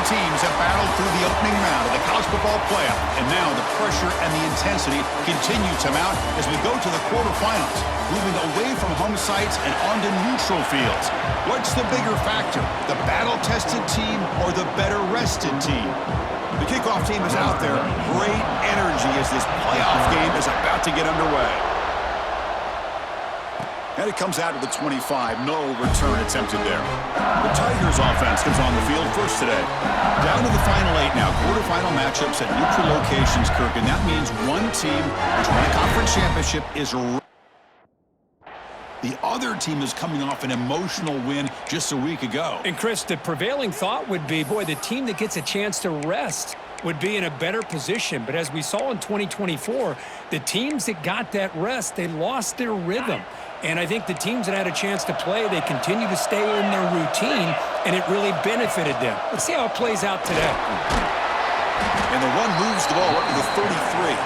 teams have battled through the opening round of the college football playoff, and now the pressure and the intensity continue to mount as we go to the quarterfinals, moving away from home sites and onto neutral fields. What's the bigger factor, the battle-tested team or the better-rested team? The kickoff team is out there. Great energy as this playoff game is about to get underway. And it comes out to the 25. No return attempted there. The Tigers offense comes on the field first today. Down to the final 8 now. Quarterfinal matchups at neutral locations, Kirk. And that means one team which won a conference championship is... The other team is coming off an emotional win just a week ago. And, Chris, the prevailing thought would be, boy, the team that gets a chance to rest would be in a better position. But as we saw in 2024, the teams that got that rest, they lost their rhythm. And I think the teams that had a chance to play, they continue to stay in their routine, and it really benefited them. Let's see how it plays out today. And the run moves the ball up to the 33.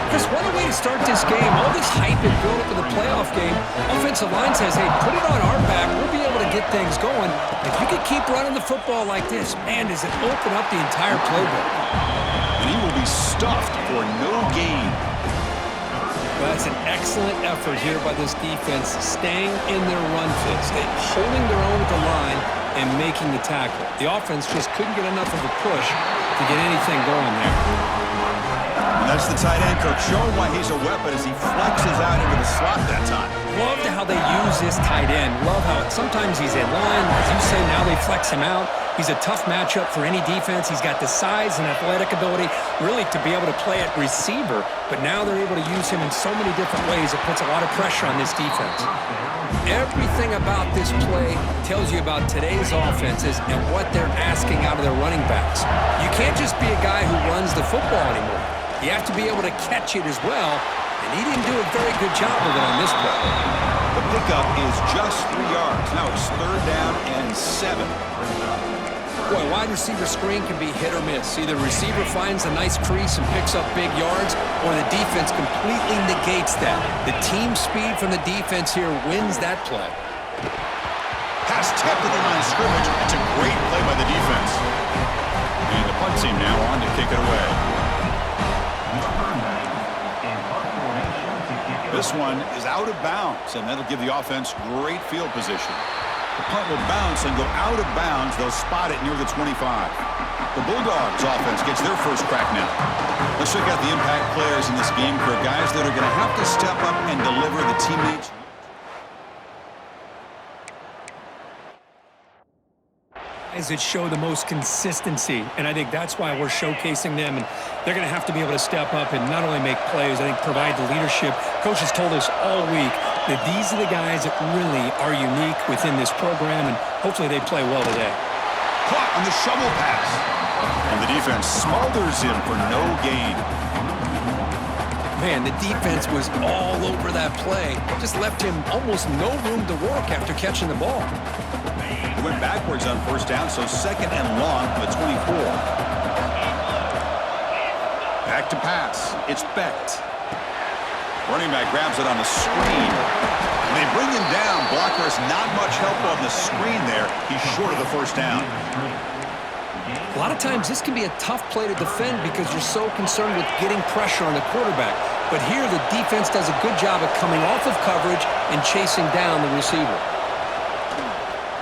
Chris, what a way to start this game. All this hype and build up of the playoff game. Offensive line says, hey, put it on our back. We'll be able to get things going. If you could keep running the football like this, man, does it open up the entire playbook. And he will be stuffed for no gain. That's an excellent effort here by this defense, staying in their run fits, holding their own at the line and making the tackle. The offense just couldn't get enough of a push to get anything going there. And that's the tight end, Kirk, showing why he's a weapon as he flexes out into the slot that time. Love how they use this tight end. Love how sometimes he's in line. As you say, now they flex him out. He's a tough matchup for any defense. He's got the size and athletic ability really to be able to play at receiver, but now they're able to use him in so many different ways. It puts a lot of pressure on this defense. Everything about this play tells you about today's offenses and what they're asking out of their running backs. You can't just be a guy who runs the football anymore. You have to be able to catch it as well, and he didn't do a very good job of it on this play. The pickup is just 3 yards. Now it's 3rd down and 7. Boy, wide receiver screen can be hit or miss. Either receiver finds a nice crease and picks up big yards, or the defense completely negates that. The team speed from the defense here wins that play. Pass tipped to the line of scrimmage. It's a great play by the defense. And the punt team now on to kick it away. This one is out of bounds, and that'll give the offense great field position. The punt will bounce and go out of bounds. They'll spot it near the 25. The Bulldogs offense gets their first crack now. Let's check out the impact players in this game for guys that are going to have to step up and deliver the teammates. Guys that show the most consistency, and I think that's why we're showcasing them, and they're going to have to be able to step up and not only make plays, I think provide the leadership. Coach has told us all week that these are the guys that really are unique within this program, and hopefully they play well today. Caught on the shovel pass. And the defense smothers him for no gain. Man, the defense was all over that play. Just left him almost no room to work after catching the ball. He went backwards on 1st down, so 2nd and long for the 24. Back to pass. It's Becht. Running back grabs it on the screen. And they bring him down. Blocker has not much help on the screen there. He's short of the 1st down. A lot of times this can be a tough play to defend because you're so concerned with getting pressure on the quarterback. But here the defense does a good job of coming off of coverage and chasing down the receiver.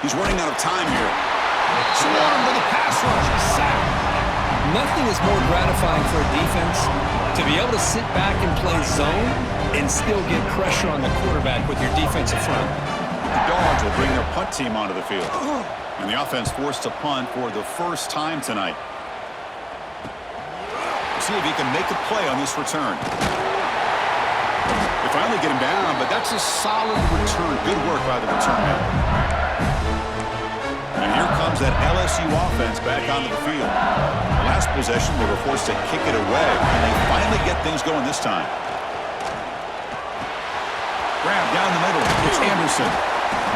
He's running out of time here. Swarmed with a pass rush. Sack. Nothing is more gratifying for a defense to be able to sit back and play zone and still get pressure on the quarterback with your defensive front. The Dogs will bring their punt team onto the field. And the offense forced to punt for the first time tonight. We'll see if he can make a play on this return. They finally get him down, but that's a solid return. Good work by the return man. And here comes that LSU offense back onto the field. The last possession, they were forced to kick it away, and they finally get things going this time. Grab down the middle. It's Anderson.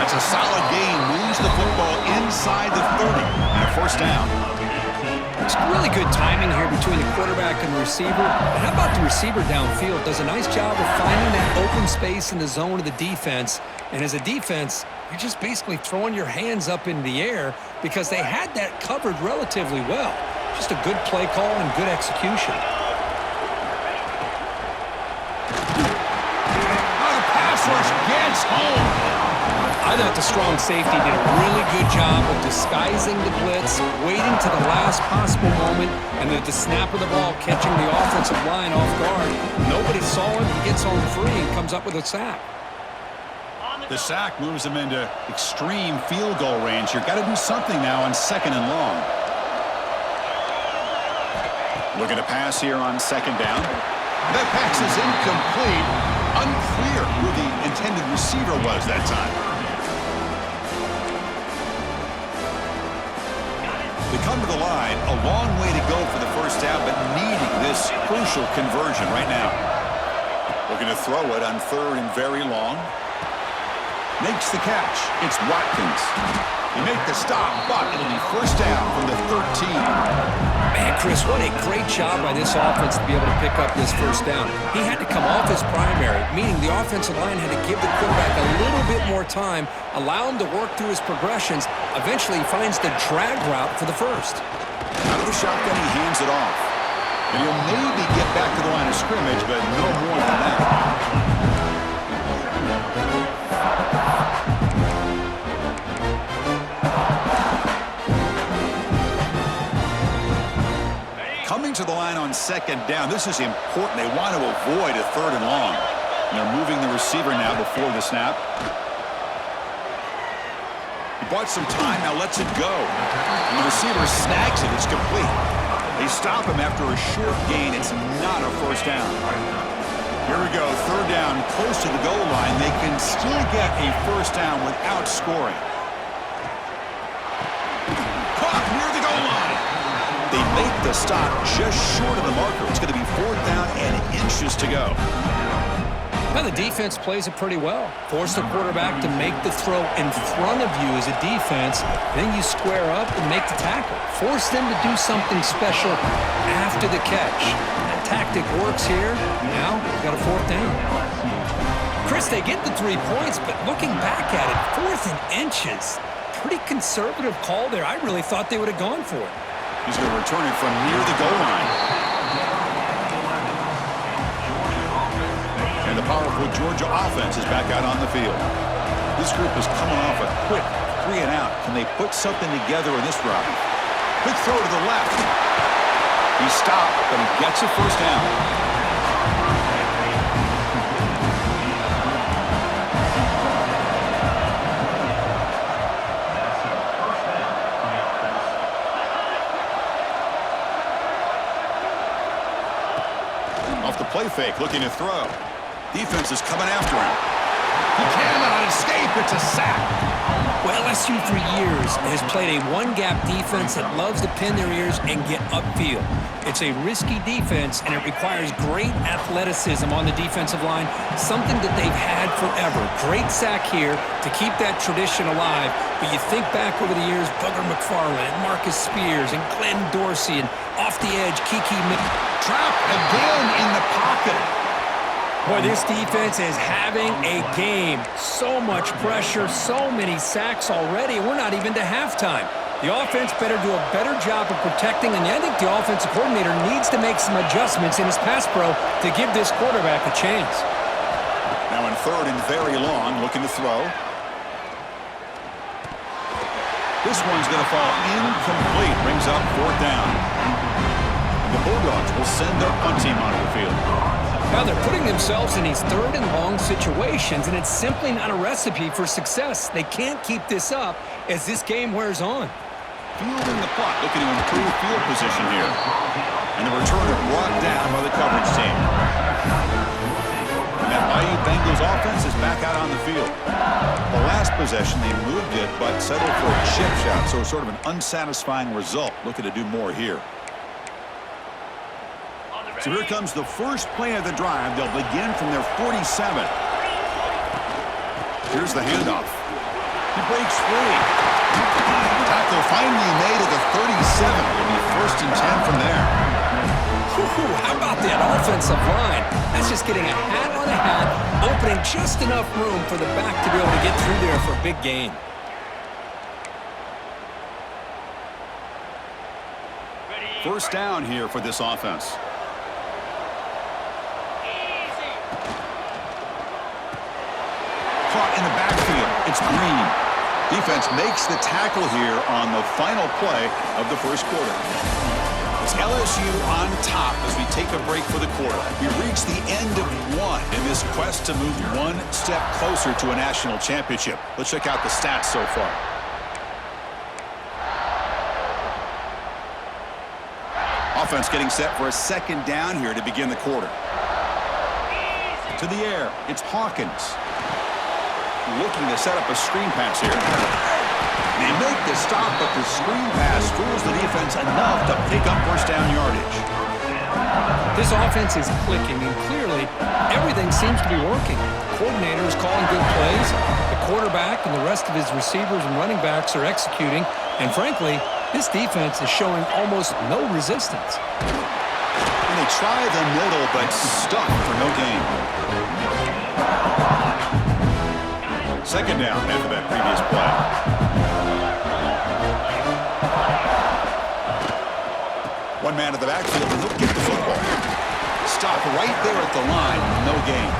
That's a solid gain. Moves the football inside the 30 and a 1st down. It's really good timing here between the quarterback and the receiver. But how about the receiver downfield? Does a nice job of finding that open space in the zone of the defense. And as a defense, you're just basically throwing your hands up in the air because they had that covered relatively well. Just a good play call and good execution. The pass rush gets home. I thought the strong safety did a really good job of disguising the blitz, waiting to the last possible moment, and then at the snap of the ball, catching the offensive line off guard. Nobody saw him. He gets home free and comes up with a sack. The sack moves him into extreme field goal range. You've got to do something now on 2nd and long. Looking to pass here on 2nd down. That pass is incomplete. Unclear who the intended receiver was that time. They come to the line, a long way to go for the first down, but needing this crucial conversion right now. Looking to throw it on 3rd and very long. Makes the catch. It's Watkins. They make the stop, but it'll be first down from the 13. Man, Chris, what a great job by this offense to be able to pick up this first down. He had to come off his primary, meaning the offensive line had to give the quarterback a little bit more time, allow him to work through his progressions. Eventually, he finds the drag route for the first. Out of the shotgun, he hands it off. And he'll maybe get back to the line of scrimmage, but no more than that. Coming to the line on 2nd down, this is important. They want to avoid a 3rd and long. And they're moving the receiver now before the snap. He bought some time, now lets it go. And the receiver snags it, it's complete. They stop him after a short gain. It's not a first down. Here we go, 3rd down, close to the goal line. They can still get a first down without scoring. Caught near the goal line. They make the stop just short of the marker. It's going to be 4th down and inches to go. Now the defense plays it pretty well. Force the quarterback to make the throw in front of you as a defense. Then you square up and make the tackle. Force them to do something special after the catch. That tactic works here. Now we've got a 4th down. Chris, they get the 3 points, but looking back at it, 4th and inches. Pretty conservative call there. I really thought they would have gone for it. He's going to return it from near the goal line. And the powerful Georgia offense is back out on the field. This group is coming off a quick 3 and out. Can they put something together in this drive? Quick throw to the left. He stopped, but he gets a first down. Off the play fake, looking to throw. Defense is coming after him. He cannot escape. It's a sack. Well, LSU for years has played a one-gap defense that loves to pin their ears and get upfield. It's a risky defense, and it requires great athleticism on the defensive line, something that they've had forever. Great sack here to keep that tradition alive. But you think back over the years, Booger McFarland and Marcus Spears and Glenn Dorsey, and off the edge, Kiki Trapped again in the pocket. Boy, this defense is having a game. So much pressure, so many sacks already, and we're not even to halftime. The offense better do a better job of protecting, and I think the offensive coordinator needs to make some adjustments in his pass pro to give this quarterback a chance. Now in 3rd and very long, looking to throw. This one's going to fall incomplete. Brings up 4th down. And the Bulldogs will send their punt team onto the field. Now they're putting themselves in these 3rd and long situations, and it's simply not a recipe for success. They can't keep this up as this game wears on. Fielding the punt, looking to improve field position here. And the returner brought down by the coverage team. And that Bayou Bengals offense is back out on the field. The last possession, they moved it, but settled for a chip shot, so sort of an unsatisfying result. Looking to do more here. So here comes the first play of the drive. They'll begin from their 47. Here's the handoff. He breaks free. Tackle finally made at the 37. It'll be 1st and 10 from there. offensive line. That's just getting a hat on a hat, opening just enough room for the back to be able to get through there for a big gain. First down here for this offense. Caught in the backfield. It's Green. Defense makes the tackle here on the final play of the first quarter. It's LSU on top as we take a break for the quarter. We reach the end of one in this quest to move one step closer to a national championship. Let's check out the stats so far. Offense getting set for a second down here to begin the quarter. To the air, it's Hawkins. Looking to set up a screen pass here. They make the stop, but the screen pass fools the defense enough to pick up first down yardage. This offense is clicking, and clearly everything seems to be working. The coordinator is calling good plays. The quarterback and the rest of his receivers and running backs are executing. And frankly, this defense is showing almost no resistance. And they try the middle, but stuck for no gain. Second down after that previous play. One man at the backfield, and he'll get the football. Stop right there at the line, no gain.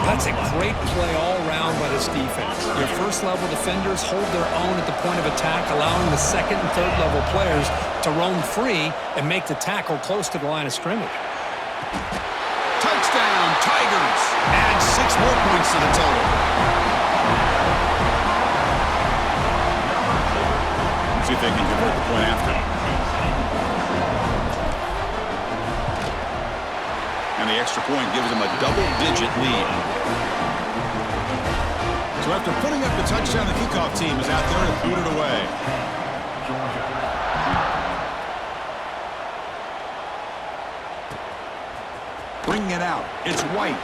That's a great play all around by this defense. Your first-level defenders hold their own at the point of attack, allowing the second and third-level players to roam free and make the tackle close to the line of scrimmage. Touchdown, Tigers! Add 6 more points to the total. See if they can convert the point after. And the extra point gives them a double-digit lead. So after putting up the touchdown, the kickoff team is out there to boot it away. Bringing it out, it's White.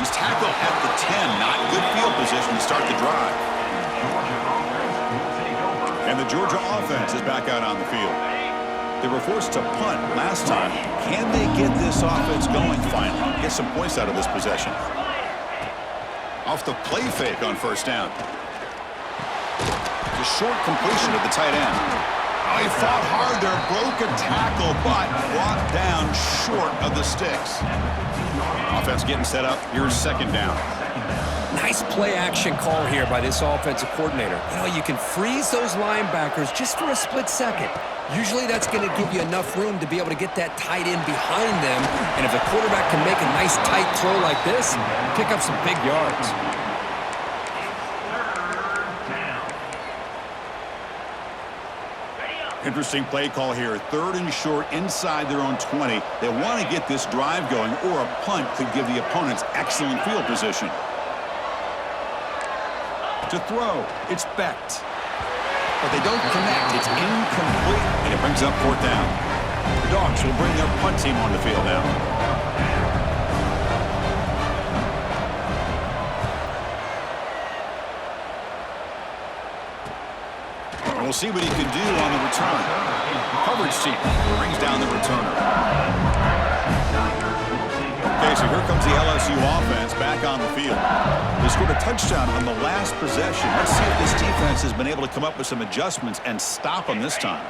He's tackled at the 10. Not good field position to start the drive. And the Georgia offense is back out on the field. They were forced to punt last time. Can they get this offense going finally? Get some points out of this possession. Off the play fake on first down. The short completion of the tight end. Oh, he fought hard there, broke a tackle, but brought down short of the sticks. Offense getting set up. Here's second down. Nice play-action call here by this offensive coordinator. You know, you can freeze those linebackers just for a split second. Usually that's going to give you enough room to be able to get that tight end behind them. And if the quarterback can make a nice tight throw like this, pick up some big yards. Interesting play call here. Third and short inside their own 20. They want to get this drive going, or a punt could give the opponents excellent field position. To throw, it's Becht. But they don't connect. It's incomplete, and it brings up fourth down. The Dogs will bring their punt team on the field now. And we'll see what he can do on the return. Coverage team brings down the returner. Okay, so here comes the LSU offense back on the field. They scored a touchdown on the last possession. Let's see if this defense has been able to come up with some adjustments and stop them this time.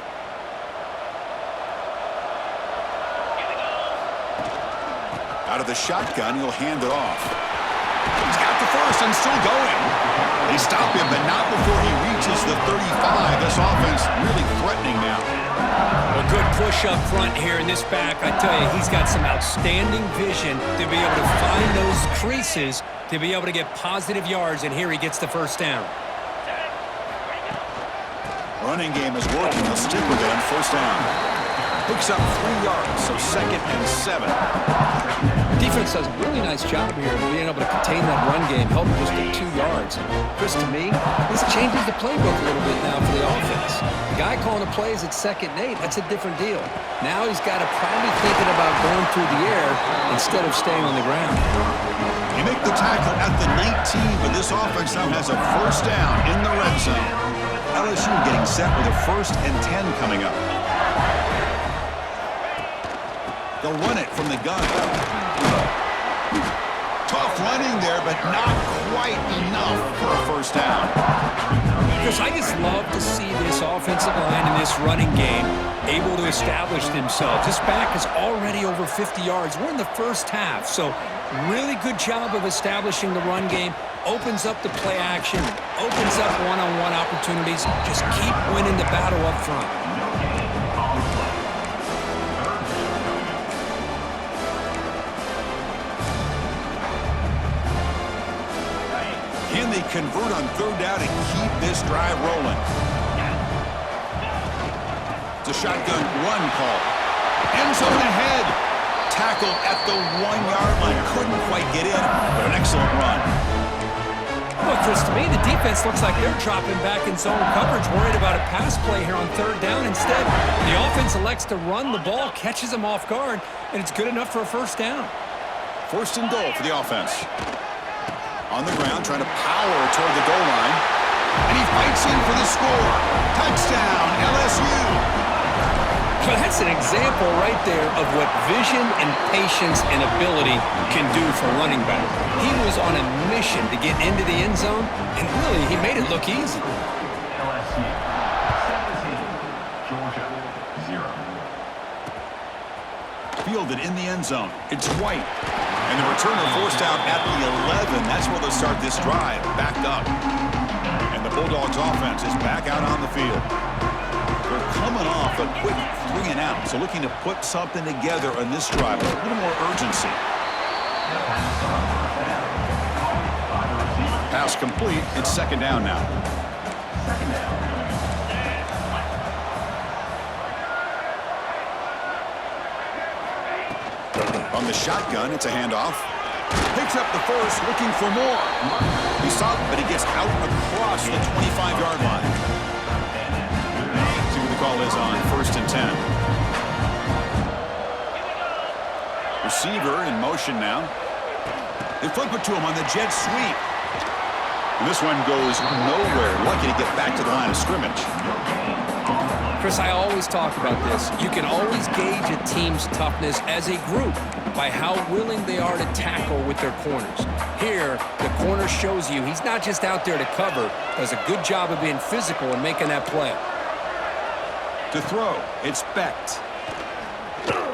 Out of the shotgun, he'll hand it off. He's got the first and still going. They stop him, but not before he reaches the 35. This offense really threatening now. A good push up front here in this back. I tell you, he's got some outstanding vision to be able to find those creases to be able to get positive yards, and here he gets the first down. Running game is working. They'll stick with it on first down. Picks up 3 yards, so second and 7. Defense does a really nice job here of being able to contain that run game, held just at 2 yards. Chris, to me, this changes the playbook a little bit now for the offense. The guy calling the plays at 2nd and 8, that's a different deal. Now he's got to probably thinking about going through the air instead of staying on the ground. You make the tackle at the 19, but this offense now has a first down in the red zone. LSU getting set with a 1st and 10 coming up. They'll run it from the gun. Tough running there, but not quite enough for a first down. Because I just love to see this offensive line and this running game able to establish themselves. This back is already over 50 yards. We're in the first half, so really good job of establishing the run game. Opens up the play action, opens up one-on-one opportunities. Just keep winning the battle up front. Can they convert on third down and keep this drive rolling? It's a shotgun run call. End zone ahead. Tackle at the 1-yard line. Couldn't quite get in, but an excellent run. Well, Chris, to me, the defense looks like they're dropping back in zone coverage, worried about a pass play here on third down. Instead, the offense elects to run the ball, catches them off guard, and it's good enough for a first down. First and goal for the offense. On the ground, trying to power toward the goal line. And he fights in for the score. Touchdown, LSU. So that's an example right there of what vision and patience and ability can do for running back. He was on a mission to get into the end zone, and really, he made it look easy. LSU 17, Georgia 0. Fielded in the end zone. It's White. And the returner forced out at the 11. That's where they'll start this drive. Back up. And the Bulldogs offense is back out on the field. They're coming off a quick 3-and-out. So looking to put something together on this drive with a little more urgency. Pass complete. It's second down now. Second down. On the shotgun, it's a handoff. Picks up the first, looking for more. He stopped, but he gets out across the 25-yard line. See what the call is on first and 10. Receiver in motion now. They flip it to him on the jet sweep. And this one goes nowhere. Lucky to get back to the line of scrimmage. Chris, I always talk about this. You can always gauge a team's toughness as a group by how willing they are to tackle with their corners. Here, the corner shows you he's not just out there to cover, does a good job of being physical and making that play. To throw, it's Becht.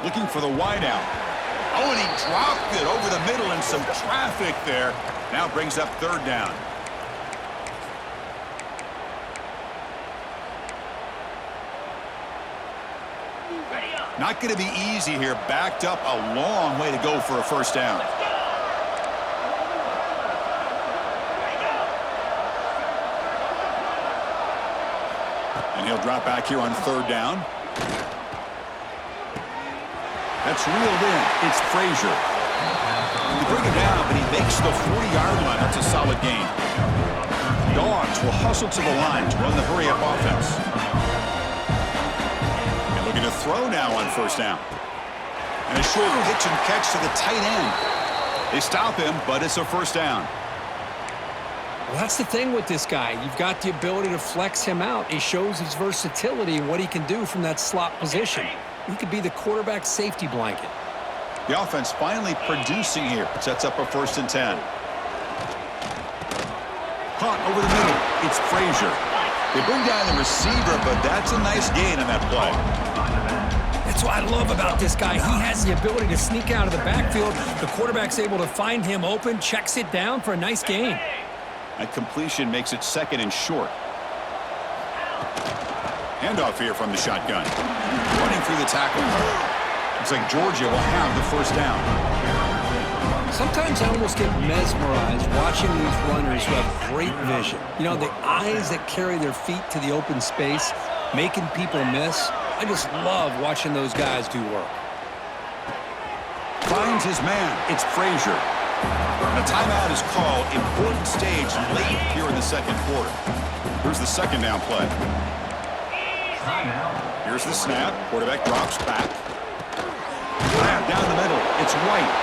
Looking for the wideout. Oh, and he dropped it over the middle and some traffic there. Now brings up third down. Not going to be easy here. Backed up a long way to go for a first down. And he'll drop back here on third down. That's reeled in. It's Frazier. They bring him down, but he makes the 40-yard line. That's a solid gain. Dogs will hustle to the line to run the hurry-up offense. To throw now on first down. And a short pitch and catch to the tight end. They stop him, but it's a first down. Well, that's the thing with this guy. You've got the ability to flex him out. He shows his versatility and what he can do from that slot position. He could be the quarterback safety blanket. The offense finally producing here. Sets up a first and 10. Caught over the middle. It's Frazier. They bring down the receiver, but that's a nice gain on that play. That's what I love about this guy. He has the ability to sneak out of the backfield. The quarterback's able to find him open, checks it down for a nice gain. That completion makes it second and short. Handoff here from the shotgun. Running through the tackle. Looks like Georgia will have the first down. Sometimes I almost get mesmerized watching these runners who have great vision. You know, the eyes that carry their feet to the open space, making people miss. I just love watching those guys do work. Finds his man. It's Frazier. And a timeout is called. Important stage late here in the second quarter. Here's the second down play. Here's the snap. Quarterback drops back. Down the middle. It's White.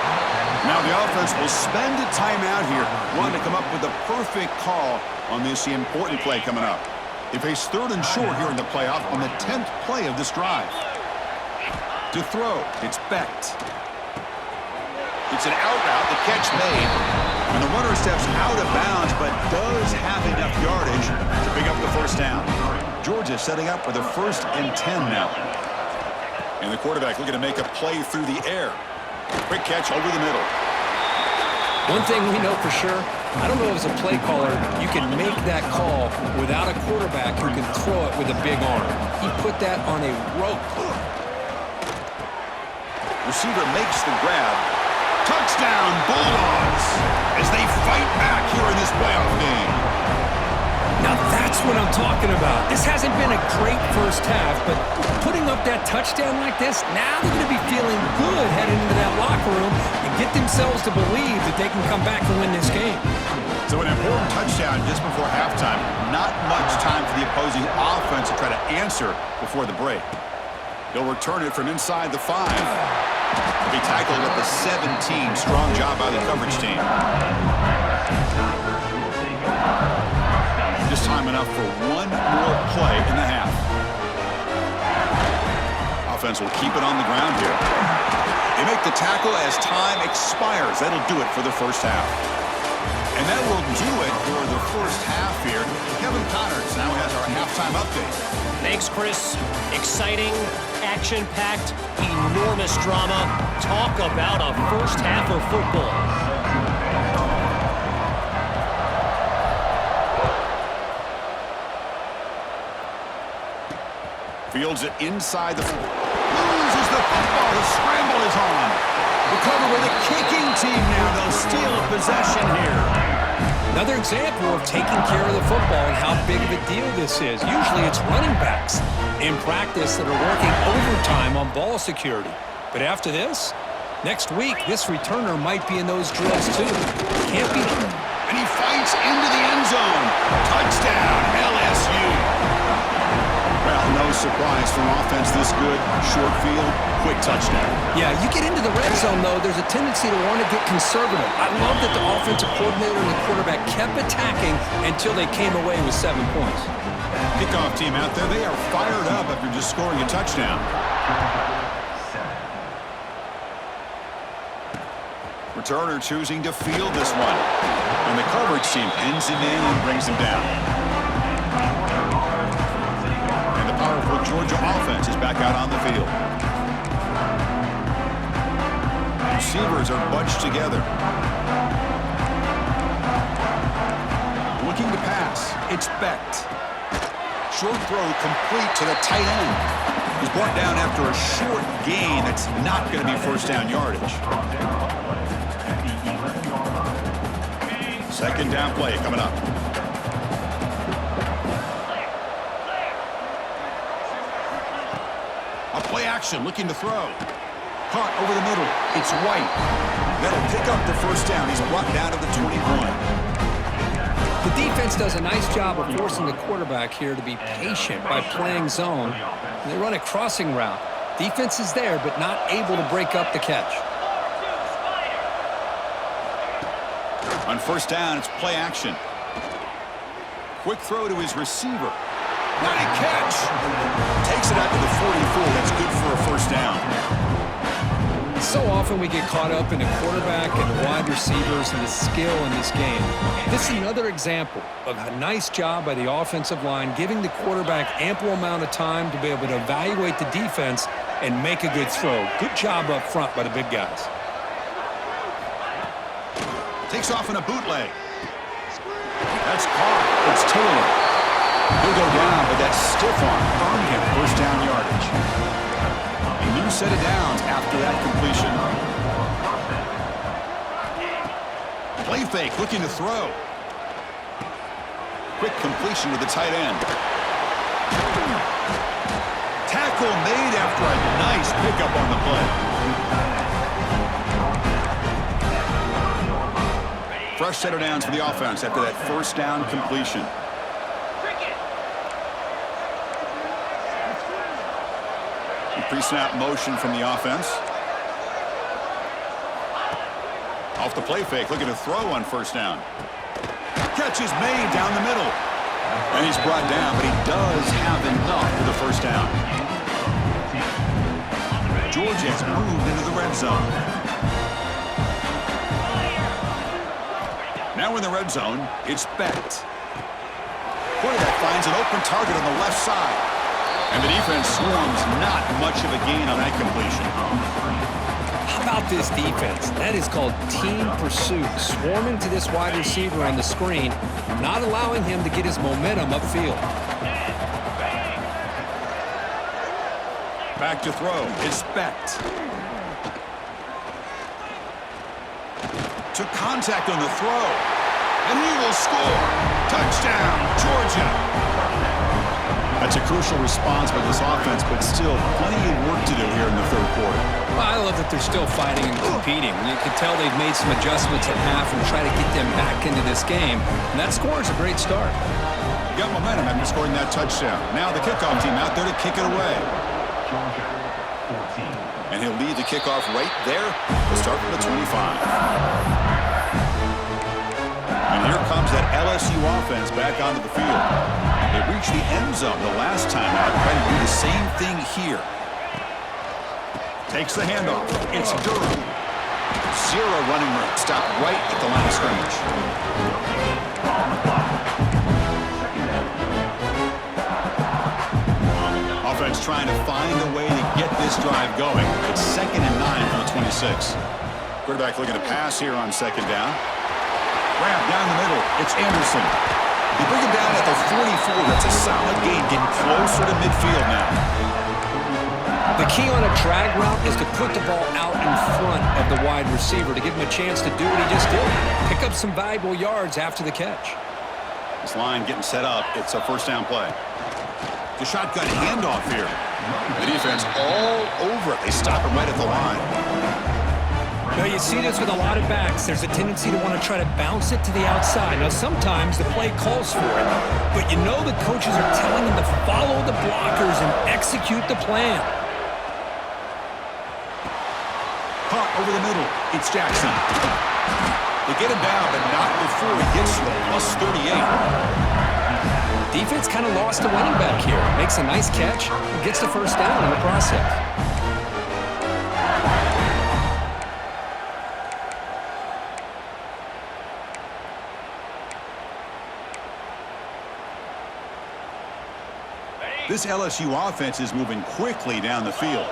Now the offense will spend a timeout here, wanting to come up with a perfect call on this important play coming up. They face third and short here in the playoff on the 10th play of this drive. To throw, it's Becht. It's an out route, the catch made. And the runner steps out of bounds, but does have enough yardage to pick up the first down. Georgia setting up for the 1st and 10 now. And the quarterback looking to make a play through the air. Quick catch over the middle. One thing we know for sure, I don't know as a play caller, you can make that call without a quarterback who can throw it with a big arm. He put that on a rope. Receiver makes the grab. Touchdown, Bulldogs, as they fight back here in this playoff game. Now that's what I'm talking about. This hasn't been a great first half, but putting up that touchdown like this, now they're going to be feeling good heading into that locker room and get themselves to believe that they can come back and win this game. So an important touchdown just before halftime. Not much time for the opposing offense to try to answer before the break. They'll return it from inside the 5. They'll be tackled at the 17. Strong job by the coverage team. Just time enough for one more play in the half. Offense will keep it on the ground here. They make the tackle as time expires. That'll do it for the first half. And that will do it for the first half here. Kevin Connors now has our halftime update. Thanks, Chris. Exciting, action-packed, enormous drama. Talk about a first half of football. Fields it inside the... Loses the football. The scramble is on. Recover with a kicking team now. They'll steal a possession here. Another example of taking care of the football and how big of a deal this is. Usually it's running backs in practice that are working overtime on ball security. But after this, next week, this returner might be in those drills too. Can't be... And he fights into the end zone. Touchdown, LSU. Well, no surprise from offense this good. Short field, quick touchdown. Yeah, you get into the red zone, though, there's a tendency to want to get conservative. I love that the offensive coordinator and the quarterback kept attacking until they came away with 7 points. Kickoff team out there, they are fired up after just scoring a touchdown. Returner choosing to field this one. And the coverage team pins him in and brings him down. Powerful Georgia offense is back out on the field. Receivers are bunched together. Looking to pass. It's Becht. Short throw complete to the tight end. He's brought down after a short gain that's not going to be first down yardage. Second down play coming up. Play action, looking to throw. Caught over the middle. It's White. That'll pick up the first down. He's brought down to the 21. The defense does a nice job of forcing the quarterback here to be patient by playing zone. They run a crossing route. Defense is there, but not able to break up the catch. On first down, it's play action. Quick throw to his receiver. Not a catch. Takes it out to the 44. That's good for a first down. So often we get caught up in the quarterback and the wide receivers and the skill in this game. This is another example of a nice job by the offensive line, giving the quarterback ample amount of time to be able to evaluate the defense and make a good throw. Good job up front by the big guys. Takes off in a bootleg. That's caught. It's Taylor. He'll go down, but that stiff arm earned him first down yardage. A new set of downs after that completion. Play fake, looking to throw. Quick completion to the tight end. Tackle made after a nice pickup on the play. Fresh set of downs for the offense after that first down completion. Pre-snap motion from the offense. Off the play fake, looking to throw on first down. Catch is made down the middle. And he's brought down, but he does have enough for the first down. Georgia has moved into the red zone. Now in the red zone, it's Becht. Quarterback finds an open target on the left side. And the defense swarms, not much of a gain on that completion. How about this defense? That is called team pursuit. Swarming to this wide receiver on the screen, not allowing him to get his momentum upfield. Back to throw. It's Becht. Took contact on the throw. And he will score. Touchdown, Georgia. That's a crucial response by this offense, but still plenty of work to do here in the third quarter. Well, I love that they're still fighting and competing. You can tell they've made some adjustments at half and try to get them back into this game. And that score is a great start. You got momentum after scoring that touchdown. Now the kickoff team out there to kick it away. Georgia 14. And he'll lead the kickoff right there. We'll start from the 25. And here comes that LSU offense back onto the field. They reached the end zone the last time out, trying to do the same thing here. Takes the handoff. It's Durham. Zero running room. Stopped right at the line of scrimmage. Offense trying to find a way to get this drive going. It's 2nd and 9 from the 26. Quarterback looking to pass here on 2nd down. Grab down the middle. It's Anderson. They bring him down at the 44. That's a solid gain, getting closer to midfield now. The key on a drag route is to put the ball out in front of the wide receiver to give him a chance to do what he just did. Pick up some valuable yards after the catch. This line getting set up. It's a first down play. The shotgun handoff here. The defense all over it. They stop him right at the line. Now, you see this with a lot of backs. There's a tendency to want to try to bounce it to the outside. Now, sometimes the play calls for it, but you know the coaches are telling them to follow the blockers and execute the plan. Caught over the middle. It's Jackson. They get him down, but not before he gets to the plus 38. Defense kind of lost the running back here. Makes a nice catch and gets the first down in the process. This LSU offense is moving quickly down the field.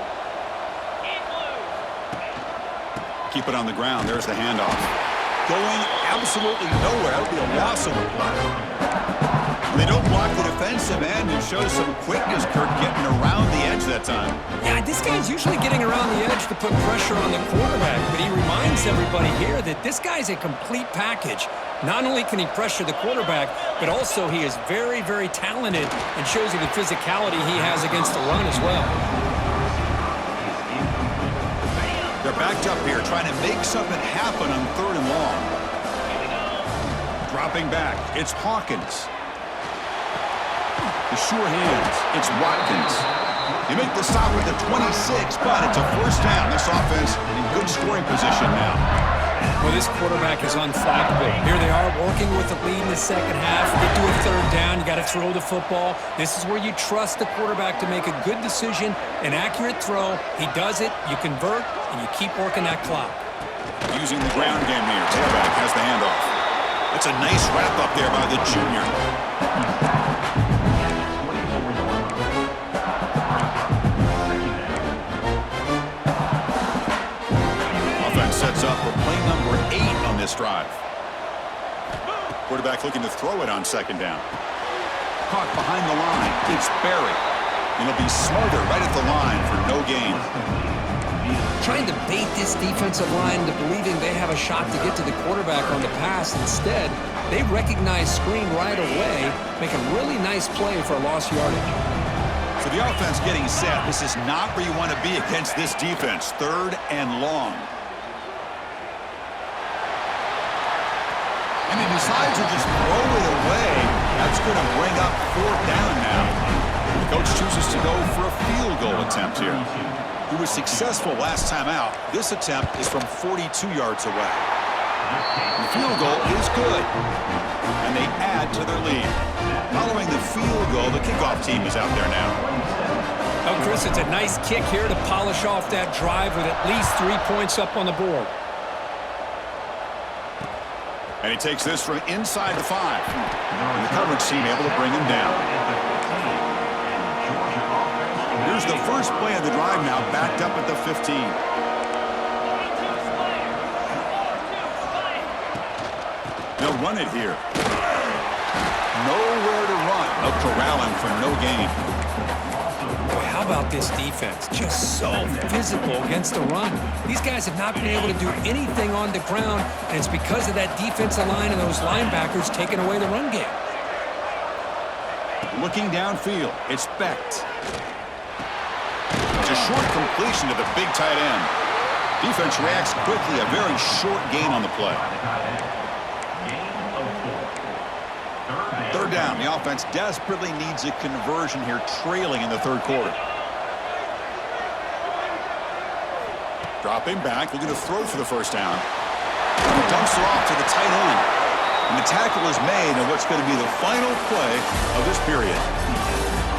Keep it on the ground. There's the handoff. Going absolutely nowhere. That would be a loss of the play. They don't block the defensive end and show some quickness, Kirk, getting around the edge that time. Yeah, this guy's usually getting around the edge to put pressure on the quarterback, but he reminds everybody here that this guy's a complete package. Not only can he pressure the quarterback, but also he is very, very talented and shows you the physicality he has against the run as well. They're backed up here trying to make something happen on 3rd and long. Dropping back, it's Hawkins. The sure hands, it's Watkins. They make the stop with the 26, but it's a first down. This offense in good scoring position now. Well, this quarterback is unflappable. Here they are working with the lead in the second half. Get to a 3rd down. You got to throw the football. This is where you trust the quarterback to make a good decision, an accurate throw. He does it, you convert, and you keep working that clock. Using the ground game here. Tailback has the handoff. That's a nice wrap up there by the junior. Sets up for play number 8 on this drive. Quarterback looking to throw it on 2nd down. Caught behind the line. It's Barry. And he'll be smarter right at the line for no gain. Trying to bait this defensive line into believing they have a shot to get to the quarterback on the pass. Instead, they recognize screen right away, make a really nice play for a lost yardage. So the offense getting set. This is not where you want to be against this defense. 3rd and long. And he decides to just throw it away. That's going to bring up 4th down now. The coach chooses to go for a field goal attempt here. He was successful last time out. This attempt is from 42 yards away. The field goal is good. And they add to their lead. Following the field goal, the kickoff team is out there now. Oh, Chris, it's a nice kick here to polish off that drive with at least 3 points up on the board. And he takes this from inside the 5. And the coverage team able to bring him down. Here's the first play of the drive now, backed up at the 15. They'll run it here. Nowhere to run. No corralling for no gain. Boy, how about this defense? Just so physical against the run. These guys have not been able to do anything on the ground, and it's because of that defensive line and those linebackers taking away the run game. Looking downfield, it's Becht. It's a short completion to the big tight end. Defense reacts quickly, a very short gain on the play. Third down, the offense desperately needs a conversion here, trailing in the third quarter. Dropping back, looking to throw for the first down. And he dumps it off to the tight end. And the tackle is made on what's going to be the final play of this period.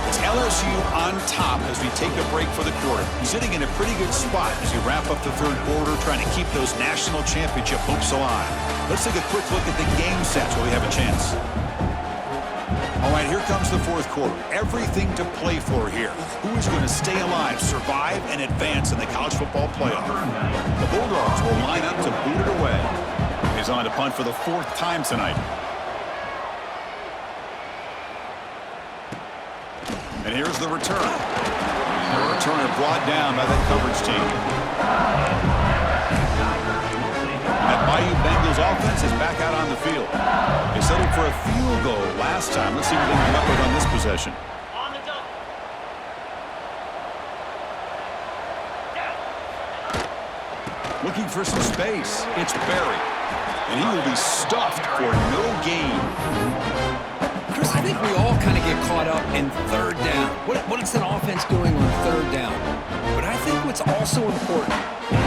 It's LSU on top as we take a break for the quarter. He's sitting in a pretty good spot as we wrap up the third quarter, trying to keep those national championship hopes alive. Let's take a quick look at the game sets while we have a chance. All right, here comes the fourth quarter. Everything to play for here. Who is going to stay alive, survive, and advance in the college football playoff? The Bulldogs will line up to boot it away. He's on to punt for the 4th time tonight. And here's the return. The returner brought down by that coverage team. That Bayou Bengals offense is back out on the field. They settled for a field goal last time. Let's see what they can come up with on this possession. Looking for some space. It's Berry. And he will be stuffed for no gain. Chris, I think we all kind of get caught up in third down. What is an offense doing on third down? But I think what's also important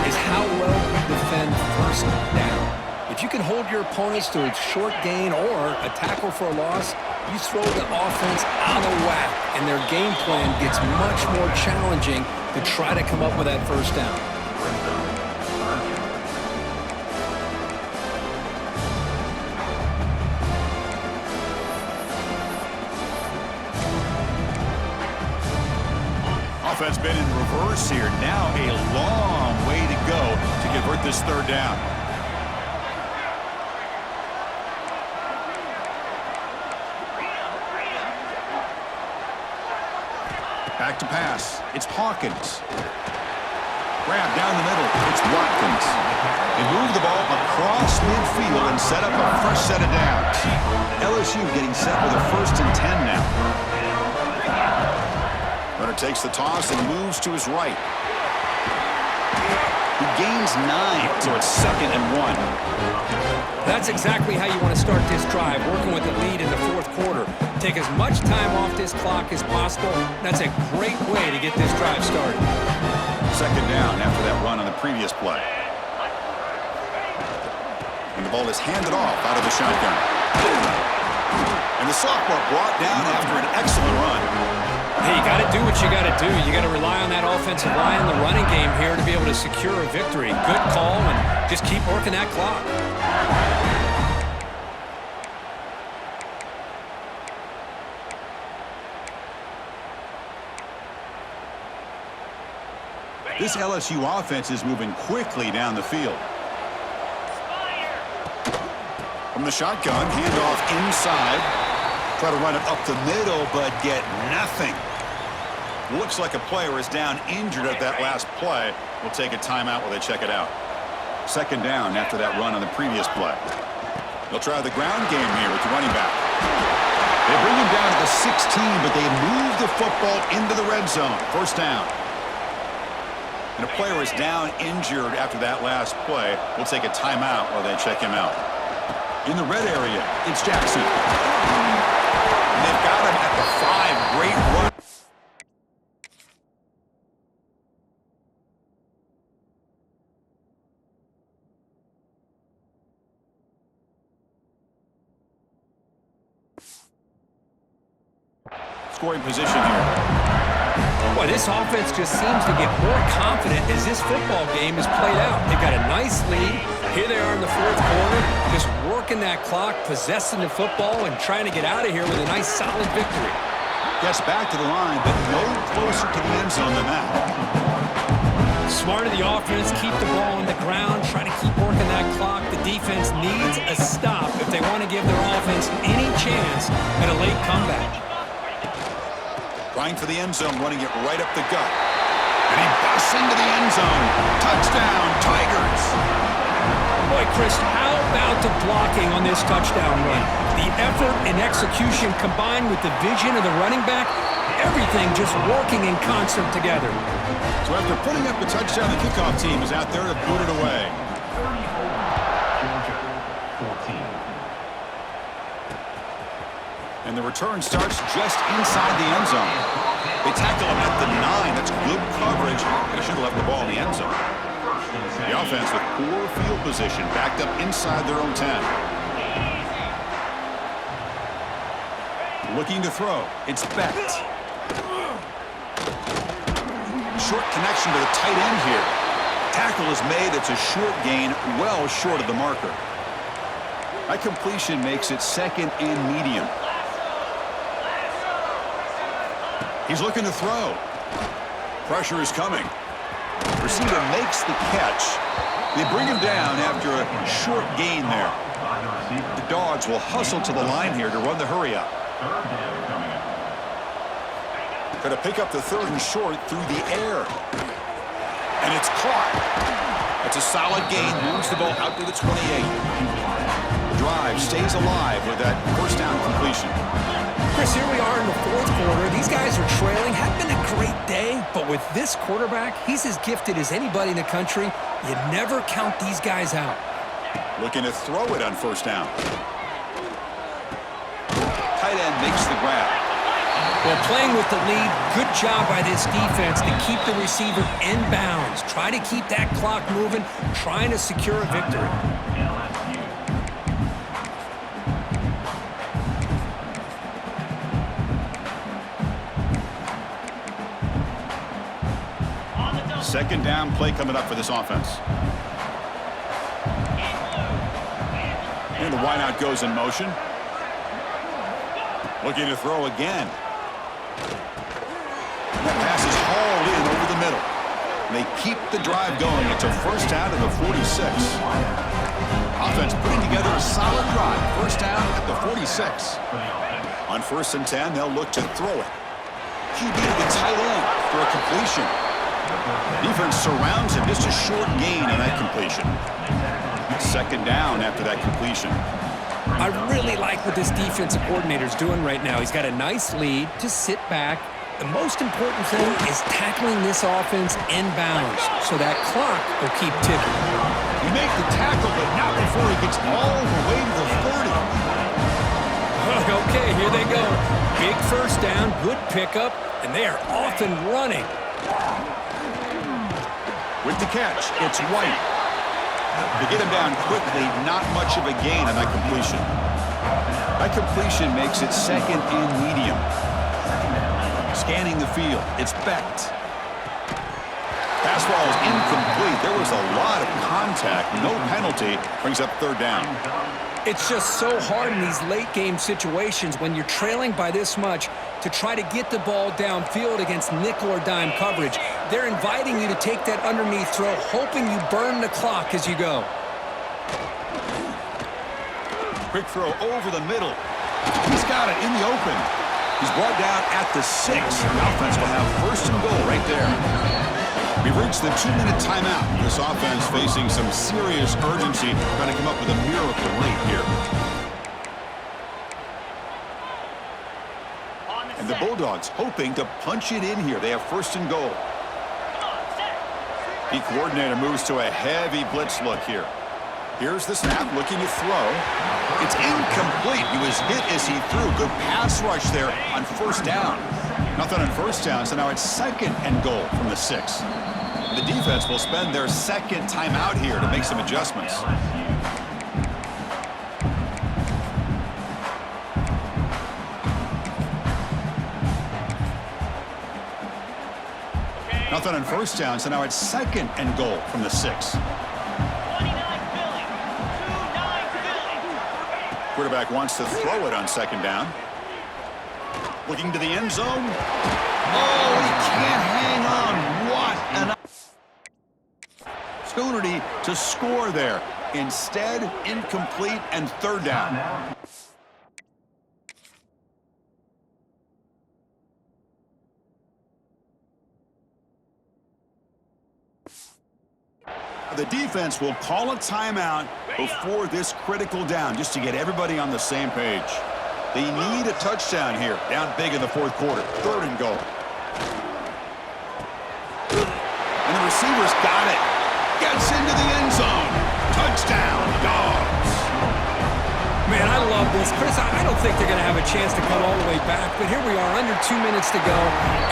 is how well you defend first down. If you can hold your opponents to a short gain or a tackle for a loss, you throw the offense out of whack, and their game plan gets much more challenging to try to come up with that first down. Offense been in reverse here. Now a long way to go to convert this third down. Back to pass. It's Hawkins. Grab down the middle. It's Watkins. They move the ball across midfield and set up a fresh set of downs. LSU getting set with a 1st and 10 now. Runner takes the toss and moves to his right. He gains 9, so it's 2nd and 1. That's exactly how you want to start this drive, working with the lead in the fourth quarter. Take as much time off this clock as possible. That's a great way to get this drive started. 2nd down after that run on the previous play. And the ball is handed off out of the shotgun. And the sophomore brought down after an excellent run. Hey, you got to do what you got to do. You got to rely on that offensive line, the running game here to be able to secure a victory. Good call, and just keep working that clock. This LSU offense is moving quickly down the field. From the shotgun, handoff inside. Try to run it up the middle, but get nothing. Looks like a player is down injured at that last play. We'll take a timeout while they check it out. 2nd down after that run on the previous play. They'll try the ground game here with the running back. They bring him down to the 16, but they move the football into the red zone. 1st down. And a player is down injured after that last play. We'll take a timeout while they check him out. In the red area, it's Jackson. And they've got him at the 5. Great run. Scoring position here. Boy, this offense just seems to get more confident as this football game is played out. They've got a nice lead. Here they are in the fourth quarter, just working that clock, possessing the football, and trying to get out of here with a nice, solid victory. Gets back to the line, but no closer to the end zone than that. Smart of the offense, keep the ball on the ground, try to keep working that clock. The defense needs a stop if they want to give their offense any chance at a late comeback. Trying for the end zone, running it right up the gut. And he busts into the end zone. Touchdown, Tigers! Boy, Chris, how about the blocking on this touchdown run? The effort and execution combined with the vision of the running back, everything just working in concert together. So after putting up the touchdown, the kickoff team is out there to boot it away. Georgia 14. And the return starts just inside the end zone. They tackle him at the 9. That's good coverage. They should have left the ball in the end zone. The offense with poor field position, backed up inside their own 10. Looking to throw. It's Becht. Short connection to the tight end here. Tackle is made. It's a short gain, well short of the marker. That completion makes it second and medium. He's looking to throw. Pressure is coming. Receiver makes the catch. They bring him down after a short gain there. The Dogs will hustle to the line here to run the hurry up. Going to pick up the third and short through the air. And it's caught. That's a solid gain. Moves the ball out to the 28. The drive stays alive with that first down completion. Chris, here we are in the fourth quarter. These guys are trailing. Had been a great day, but with this quarterback, he's as gifted as anybody in the country. You never count these guys out. Looking to throw it on first down. Tight end makes the grab. Well, playing with the lead, good job by this defense to keep the receiver in bounds. Try to keep that clock moving, trying to secure a victory. Second down play coming up for this offense. And the wideout goes in motion. Looking to throw again. That pass is hauled in over the middle. And they keep the drive going. It's a first down at the 46. Offense putting together a solid drive. First down at the 46. On first and 10, they'll look to throw it. QB to the tight end for a completion. Defense surrounds him. Just a short gain on that completion. Second down after that completion. I really like what this defensive coordinator is doing right now. He's got a nice lead to sit back. The most important thing is tackling this offense in bounds so that clock will keep ticking. You make the tackle, but not before he gets all the way to the 30. Okay, here they go. Big first down, good pickup, and they are off and running. With the catch, it's White. To get him down quickly, not much of a gain on that completion. That completion makes it second and medium. Scanning the field, it's Becht. Pass ball is incomplete. There was a lot of contact. No penalty. Brings up third down. It's just so hard in these late game situations when you're trailing by this much to try to get the ball downfield against nickel or dime coverage. They're inviting you to take that underneath throw, hoping you burn the clock as you go. Quick throw over the middle. He's got it in the open. He's brought down at the 6. The offense will have first and goal right there. We've reached the 2-minute timeout. This offense facing some serious urgency, trying to come up with a miracle late here. And the Bulldogs hoping to punch it in here. They have first and goal. The coordinator moves to a heavy blitz look here. Here's the snap, looking to throw. It's incomplete. He was hit as he threw. Good pass rush there on first down. Nothing on first down, so now it's second and goal from the 6. The defense will spend their second timeout here to make some adjustments. Nothing on first down, so now it's 2nd and goal from the 6. Quarterback wants to throw it on 2nd down. Looking to the end zone. Oh, he can't hang on. What an opportunity to score there. Instead, incomplete and 3rd down. The defense will call a timeout before this critical down just to get everybody on the same page. They need a touchdown here. Down big in the 4th quarter. 3rd and goal. And the receiver's got it. Gets into the end zone. Touchdown, Dogs. Man, I love this. Chris, I don't think they're going to have a chance to come all the way back, but here we are, under 2 minutes to go,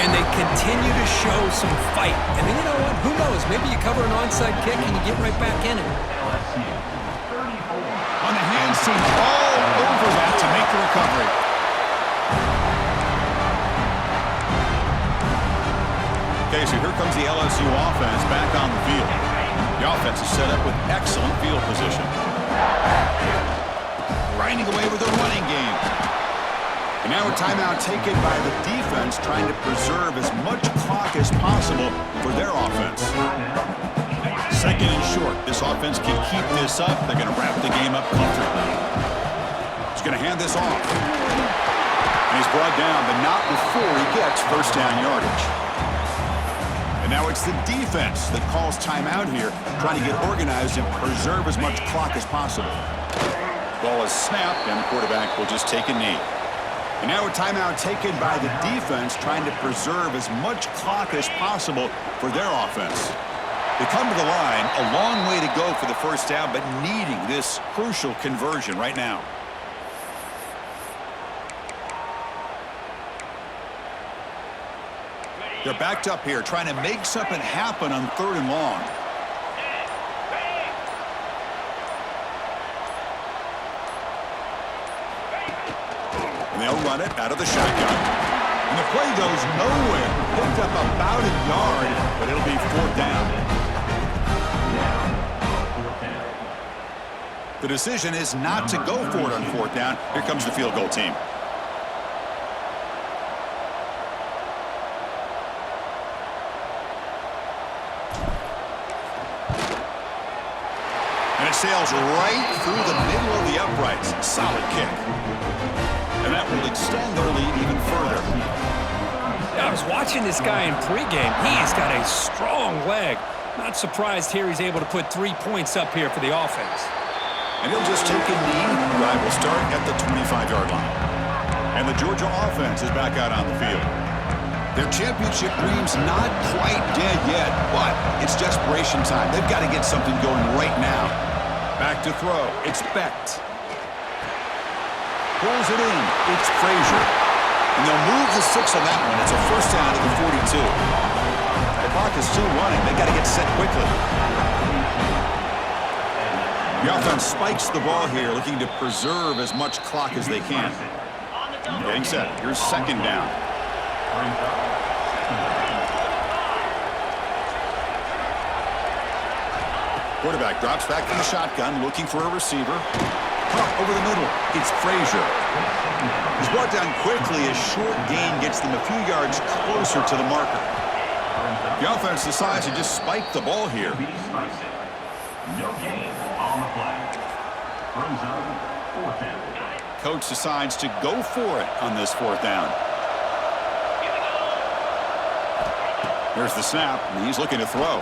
and they continue to show some fight. And then you know what? Who knows? Maybe you cover an onside kick and you get right back in it. On the hands team, all over that to make the recovery. Okay, so here comes the LSU offense back on the field. The offense is set up with excellent field position. Grinding away with a running game. And now a timeout taken by the defense, trying to preserve as much clock as possible for their offense. 2nd and short. This offense can keep this up. They're going to wrap the game up comfortably. He's going to hand this off. And he's brought down, but not before he gets 1st down yardage. And now it's the defense that calls timeout here, trying to get organized and preserve as much clock as possible. Ball is snapped, and the quarterback will just take a knee. And now a timeout taken by the defense, trying to preserve as much clock as possible for their offense. They come to the line, a long way to go for the 1st down, but needing this crucial conversion right now. They're backed up here, trying to make something happen on 3rd and long. And they'll run it out of the shotgun. And the play goes nowhere. Picked up about a yard, but it'll be 4th down. The decision is not to go for it on 4th down. Here comes the field goal team. And it sails right through the middle of the uprights. Solid kick. And that will extend their lead even further. Yeah, I was watching this guy in pregame. He's got a strong leg. Not surprised here he's able to put 3 points up here for the offense. And he'll just take a knee. Drive will start at the 25-yard line. And the Georgia offense is back out on the field. Their championship dream's not quite dead yet, but it's desperation time. They've got to get something going right now. Back to throw. It's Becht. Pulls it in. It's Frazier. And they'll move the 6 on that one. It's a 1st down to the 42. The clock is still running. They've got to get set quickly. The offense spikes the ball here, looking to preserve as much clock as they can. Getting set. Here's 2nd down. Quarterback drops back from the shotgun, looking for a receiver. Pump over the middle. It's Frazier. He's brought down quickly as short gain gets them a few yards closer to the marker. The offense decides to just spike the ball here. No gain on the play. Brings up 4th down. Coach decides to go for it on this 4th down. There's the snap, and he's looking to throw.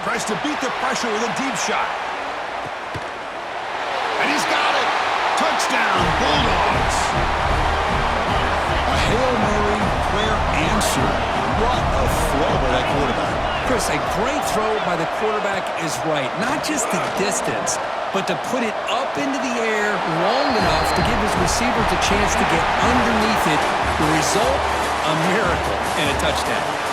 Tries to beat the pressure with a deep shot. And he's got it! Touchdown, Bulldogs! A Hail Mary prayer answered. What a throw by that quarterback. Chris, a great throw by the quarterback is right. Not just the distance, but to put it up into the air long enough to give his receivers a chance to get underneath it. The result, a miracle and a touchdown.